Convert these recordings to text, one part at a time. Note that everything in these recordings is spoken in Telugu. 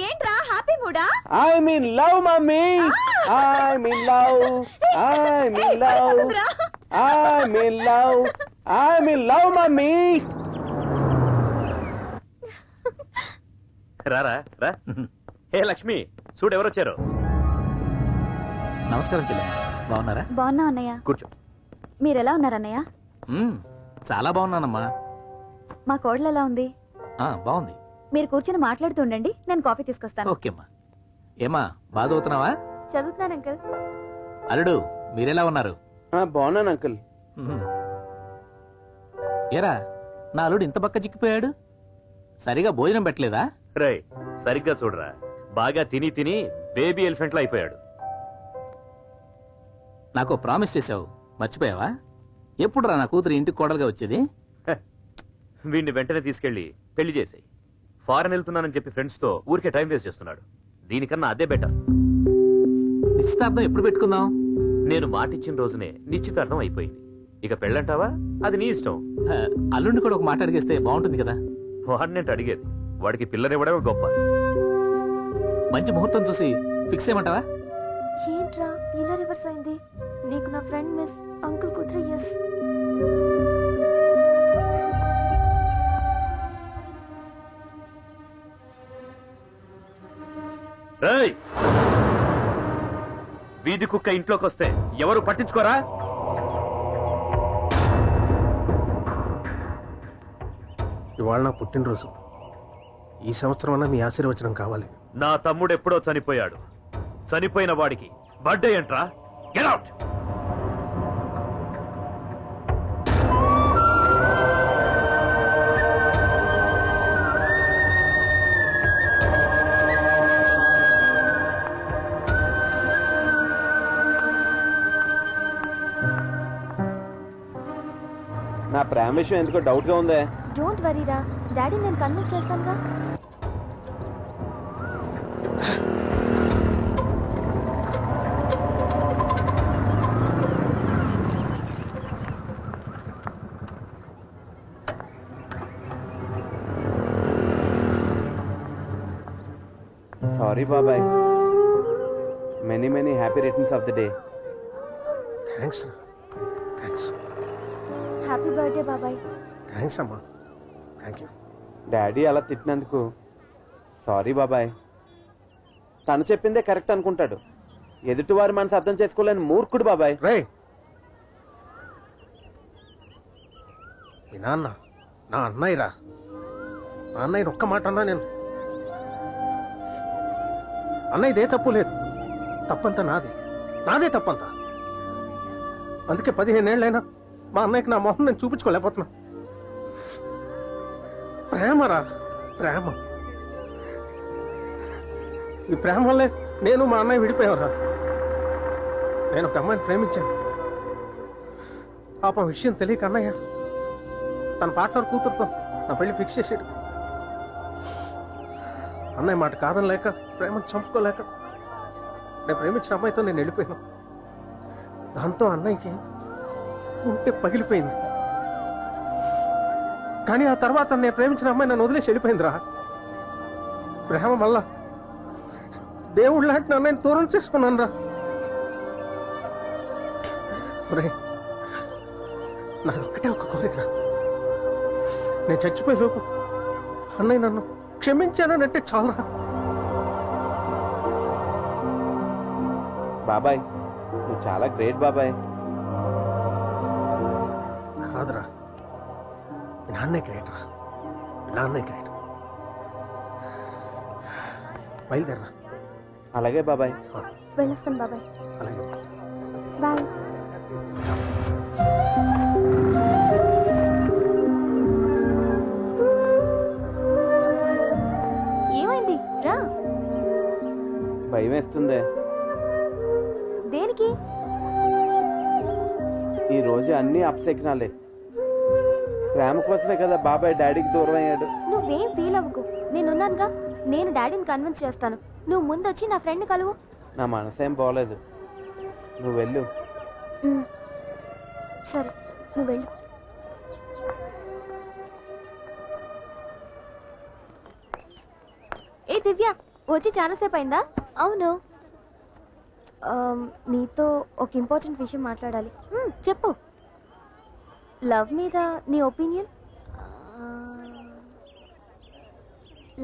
ఏంట్రా హ్యాపీ మూడా? I'm in love, mummy. I'm in love. I'm in love. I'm in love. I'm in love, mummy. రారా రా. హే లక్ష్మి, చూడు ఎవరొచ్చారు. నమస్కారం చెల్లె, బాగున్నారా? బాగున్నా అన్నయ్య. కూర్చో. మీరెలా ఉన్నారన్నయ్య? చాలా బాగున్నానమ్మా. మా కోడలు ఎలా ఉంది? బాగుంది. మీరు కూర్చొని మాట్లాడుతూ ఉండండి, నేను కాఫీ తీసుకొస్తాను. ఓకేమ్మా. ఏమా బాగా చదువుతున్నావా? చదువుతున్నాను అంకుల్. అల్లుడు మీరెలా ఉన్నారు? బాగున్నాను అంకుల్. ఏరా నా అల్లుడు ఇంత పక్క చిక్కిపోయాడు, సరిగా భోజనం పెట్టలేదా? రే సరిగ్గా చూడరా, బాగా తిని తిని బేబీ ఎలిఫెంట్ లో అయిపోయాడు. నాకు ప్రామిస్ చేసావు, మర్చిపోయావా? ఎప్పుడు రా నా కూతురు ఇంటికి కోడలుగా వచ్చేది? వీడిని వెంటనే తీసుకెళ్లి పెళ్లి చేసేయి. ఫారెన్ వెళ్తున్నానని చెప్పి ఫ్రెండ్స్ తో ఊరికే టైం వేస్ట్ చేస్తున్నాడు. దీనికన్నా అదే బెటర్. నిశ్చితార్థం ఎప్పుడు పెట్టుకుందాం? నేను మాటిచ్చిన రోజునే నిశ్చితార్థం అయిపోయింది. ఇక పెళ్ళంటావా, అది నీ ఇష్టం. అల్లుడిని కూడా ఒక మాట అడిగేస్తే బాగుంటుంది కదా. వాడినేంటి అడిగేది, వాడికి పిల్లనివ్వడమే గొప్ప. మంచి ముహూర్తం చూసి ఫిక్స్ చేయమంటావా? ఏంట్రా ఇలా రివర్స్ అయింది? నీకు నా ఫ్రెండ్ మిస్, అంకుల్ కూతురు ఎస్. వీధి కుక్క ఇంట్లోకి వస్తే ఎవరు పట్టించుకోరా? ఇవాళ నా పుట్టినరోజు. ఈ సంవత్సరం అన్నా మీ ఆశీర్వచనం కావాలి. నా తమ్ముడు ఎప్పుడో చనిపోయాడు. చనిపోయిన వాడికి బర్త్డే ఏంట్రా? Get out. నా ప్రేమ విషయం ఎందుకో డౌట్ గా ఉందే. డోంట్ వరీ రా, డాడీ నేను కన్విన్స్ చేస్తానుగా. సారీ బాబాయ్. Many many happy returns of the day. Thanks. Happy birthday బాబాయ్. థ్యాంక్స్ అమ్మా. Thank you. డాడీ అలా తిట్టినందుకు సారీ బాబాయ్. తను చెప్పిందే కరెక్ట్ అనుకుంటాడు, ఎదుటివారి మనసు అర్థం చేసుకోలేని మూర్ఖుడు బాబాయ్. రే మీ నాన్న నా అన్నయ్యరా. నా అన్నయ్యని ఒక్క మాట అన్నా నేను. అన్నయ్యదే తప్పు లేదు, తప్పంతా నాదే తప్పంతా. అందుకే 15 ఏళ్ళైనా మా అన్నయ్యకి నా మొహం నేను చూపించుకోలేకపోతున్నా. ప్రేమరా, ప్రేమ. ఈ ప్రేమ వల్లే నేను మా అన్నయ్య విడిపోయావురా. నేను ఒక అమ్మాయిని ప్రేమించాను. పాపం విషయం తెలియక అన్నయ్య తన పార్ట్నర్ కూతురుతో నా పెళ్లి ఫిక్స్ చేసాడు. అన్నయ్య మాట కాదనలేక, ప్రేమను చంపుకోలేక నేను ప్రేమించిన అమ్మాయితో నేను వెళ్ళిపోయాను. దాంతో అన్నయ్యకి ఉంటే పగిలిపోయింది. కానీ ఆ తర్వాత నేను ప్రేమించిన అమ్మాయి నన్ను వదిలేసి వెళ్ళిపోయిందిరా. ప్రేమ వల్ల దేవుడు లాంటి అన్నయ్యని దూరం చేసుకున్నాను రా. నాకు ఒక్కటే ఒక కోరిక, నేను చచ్చిపోయే లోపు అన్నయ్య నన్ను క్షమించానంటే చాలరా. బాబాయ్ నువ్వు చాలా గ్రేట్ బాబాయ్. కాదురా, నాన్నే గ్రేట్ రా, నాన్నే గ్రేట్. బయలుదేరరా. అలాగే బాబాయ్. వెళ్ళొస్తాను బాబాయ్. అలాగే బాయ్. ఏమైంది రా? భయం వేస్తుందే. దేనికి? ఈ రోజు అన్ని అప్సెక్నాలే. ప్రేమ కోసమే కదా బాబాయ్ డాడీకి దూరం అయ్యాడు. నువ్వేం ఫీల్ అవ్వకు, నేనున్నానుగా. నేను డాడీని కన్విన్స్ చేస్తాను. నువ్వు ముందొచ్చి నా ఫ్రెండ్ కలువు. నా మనసేం బాగోలేదు, నువ్వు వెళ్ళు. సరే నువ్వు వెళ్ళు. దివ్య, వచ్చి చాలాసేపు అయిందా? అవును. నీతో ఒక ఇంపార్టెంట్ విషయం మాట్లాడాలి. చెప్పు. లవ్ మీద నీ opinion?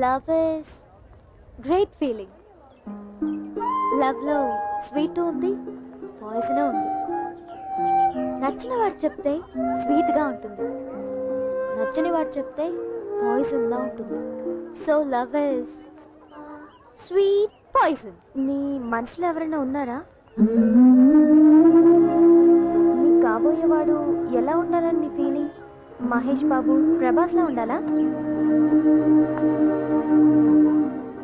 Love is great feeling. లవ్లో స్వీట్ ఉంది, పాయిజన్ ఉంది. నచ్చిన వాడు చెప్తే స్వీట్గా ఉంటుంది, నచ్చని వాడు చెప్తే పాయిజన్లా ఉంటుంది. So love is sweet poison. నీ మనసులో ఎవరైనా ఉన్నారా? నీ కాబోయేవాడు ఎలా ఉండాలని నీ ఫీలింగ్? మహేష్ బాబు, ప్రభాస్లా ఉండాలా?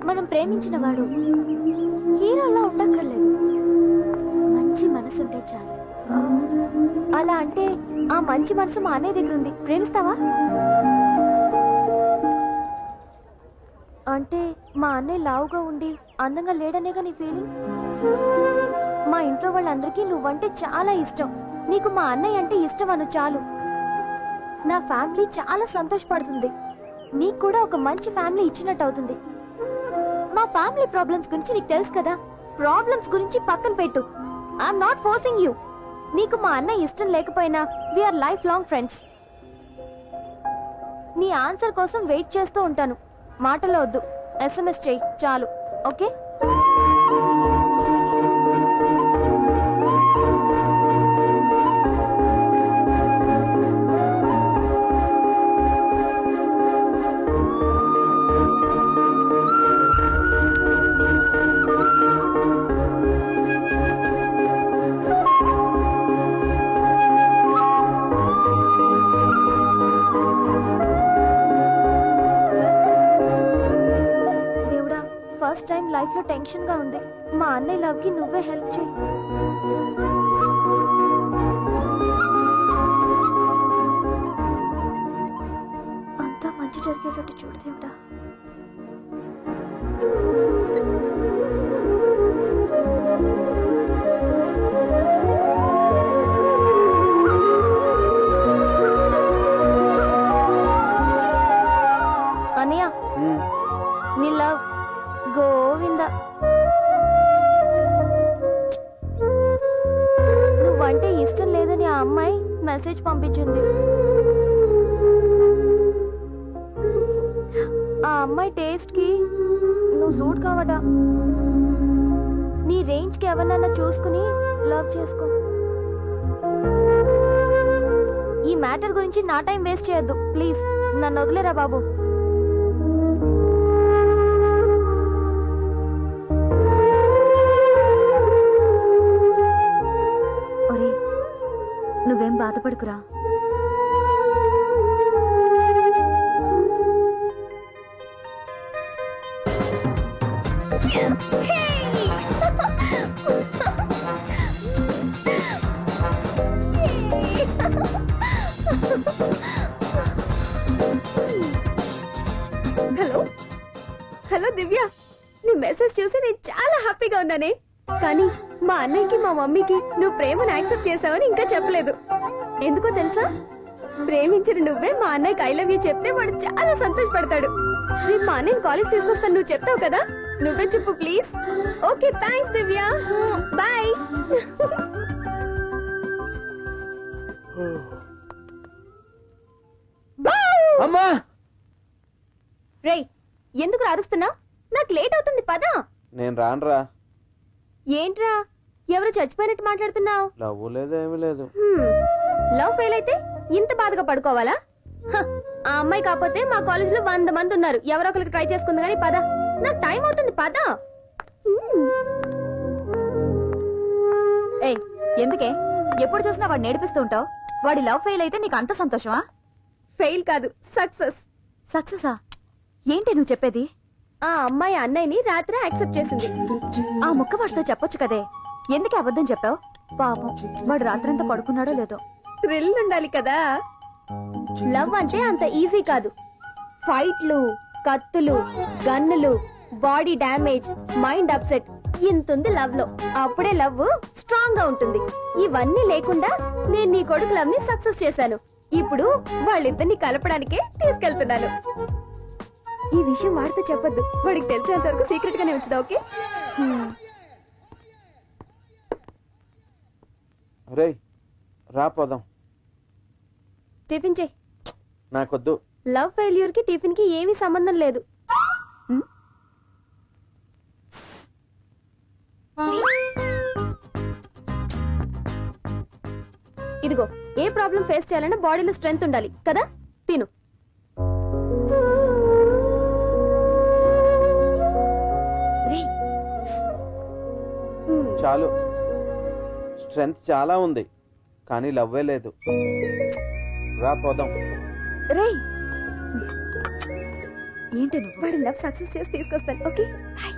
మనం ప్రేమించిన వాడు హీరోలా ఉండక్కర్లేదు, మంచి మనసు ఉంటే చాలు. అలా అంటే ఆ మంచి మనసు మా అన్నయ్య దగ్గర ఉంది, ప్రేమిస్తావా? అంటే మా అన్నయ్య లావుగా ఉండి అందంగా లేడనేగా నీ ఫీలింగ్? మా ఇంట్లో వాళ్ళందరికీ నువ్వంటే చాలా ఇష్టం, నీకు మా అన్నయ్య అంటే ఇష్టం అను చాలు. నా ఫ్యామిలీ చాలా సంతోషపడుతుంది, నీకు కూడా ఒక మంచి ఫ్యామిలీ ఇచ్చినట్టు అవుతుంది. మా ఫ్యామిలీ ప్రాబ్లమ్స్ గురించి నీకు తెలుసు కదా, ప్రాబ్లమ్స్ గురించి పక్కన పెట్టు. I'm not forcing you. నీకు మా అన్నయ్య ఇష్టం లేకపోయినా వీఆర్ లైఫ్ లాంగ్ ఫ్రెండ్స్. నీ ఆన్సర్ కోసం వెయిట్ చేస్తూ ఉంటాను. మాటలో వద్దు, SMS చెయ్యి చాలు. ఓకే? ఫస్ట్ టైం లైఫ్ లో టెన్షన్ గా ఉంది. మా అన్నయ్య లవ్ కి నువ్వే హెల్ప్ చేయి. అంతా మంచి జరిగేటట్టు చూడు దేవుడా. అన్నయ్య, నీ లవ్ గోవింద. నువ్వంటే ఇష్టం లేదని ఆ అమ్మాయి మెసేజ్ పంపించింది. ఆ అమ్మాయి టేస్ట్ కి నువ్వు సూట్ కావట. నీ రేంజ్ కి ఎవరినన్నా చూసుకుని లవ్ చేసుకో. ఈ మ్యాటర్ గురించి నా టైం వేస్ట్ చేయొద్దు ప్లీజ్. నన్ను వదిలేరా బాబు. నువ్వేం బాధపడుకురా. హలో హలో దివ్య, నీ మెసేజ్ చూసి నేను చాలా హ్యాపీగా ఉన్నానే. కానీ మా అన్నయ్యకి మా మమ్మీకి నువ్వు ప్రేమను యాక్సెప్ట్ చేసావని ఇంకా చెప్పలేదు. ఎందుకో తెలుసా? ప్రేమించిన నువ్వే మా అన్నయ్యకి ఐ లవ్ యూ చెప్తే వాడు చాలా సంతోషపడతాడు. రేపు మా అన్నయ్యని కాలేజ్ తీసుకొస్తాను, నువ్వు చెప్తావు కదా? నువ్వే చెప్పు please. Okay, thanks Divya, bye. అమ్మా, రేయ్ ఎందుకు అరుస్తున్నావు? నాకు లేట్ అవుతుంది, పదా. నేను రానురా. ఏంట్రా ఎవరు చచ్చిపోయినట్టు మాట్లాడుతున్నావు? లవ్ లేదు, ఏమీ లేదు. లవ్ ఫెయిల్ అయితే ఇంత బాధగా పడుకోవాలా? ఆ అమ్మాయి కాకపోతే మా కాలేజ్ లో 100 మంది ఉన్నారు, ఎవరో ఒకరికి ట్రై చేసుకుంది. కానీ పద, నాకు టైం అవుతుంది, పద. ఏయ్ ఎందుకే ఎప్పుడు చూసినా వాడు నేర్పిస్తూ ఉంటావు? వాడి లవ్ ఫెయిల్ అయితే నీకు అంత సంతోషమా? ఫెయిల్ కాదు, సక్సెస్. సక్సెసా? ఏంటి నువ్వు చెప్పేది? ఆ అమ్మాయి అన్నయ్యని రాత్రి యాక్సెప్ట్ చేసింది. ఆ ముక్క వాడితో చెప్పొచ్చు కదే, ఎందుకే అబద్ధం చెప్పావు? పాపం వాడు రాత్రంతా పడుకున్నాడో లేదో. థ్రిల్ ఉండాలి కదా. లవ్ అంటే అంత ఈజీ కాదు. ఫైట్లు, కత్తులు, గన్నులు, బాడీ డ్యామేజ్, మైండ్ అప్సెట్ ఇంతుంది లవ్ లో. అప్పుడే లవ్ స్ట్రాంగ్ గా ఉంటుంది. ఇవన్నీ లేకుండా నేను నీ కొడుకు లవ్ ని సక్సెస్ చేశాను. ఇప్పుడు వాళ్ళిద్దరిని కలపడానికే తీసుకెళ్తున్నాను. ఈ విషయం వాడితో చెప్పొద్దు. వాడికి తెలిసేంత వరకు సీక్రెట్ గానే ఉంచుదా, ఓకే? రేయ్ రా పోదాం. టిఫిన్ చెయ్. నాకొద్దు. లవ్ ఫెయిల్యూర్ కి టిఫిన్ కి ఏమీ సంబంధం లేదు. ఇదిగో, ఏ ప్రాబ్లం ఫేస్ చేయాలన్నా బాడీలో స్ట్రెంగ్త్ ఉండాలి కదా. తిను. చాలు, స్ట్రెంగ్త్ చాలా ఉంది కానీ లవ్వే లేదు. రా పోదాం. రేయ్, ఏంటి నువ్వు? వాడి లవ్ సక్సెస్ చేసి తీసుకొస్తాను, ఓకే? బాయ్.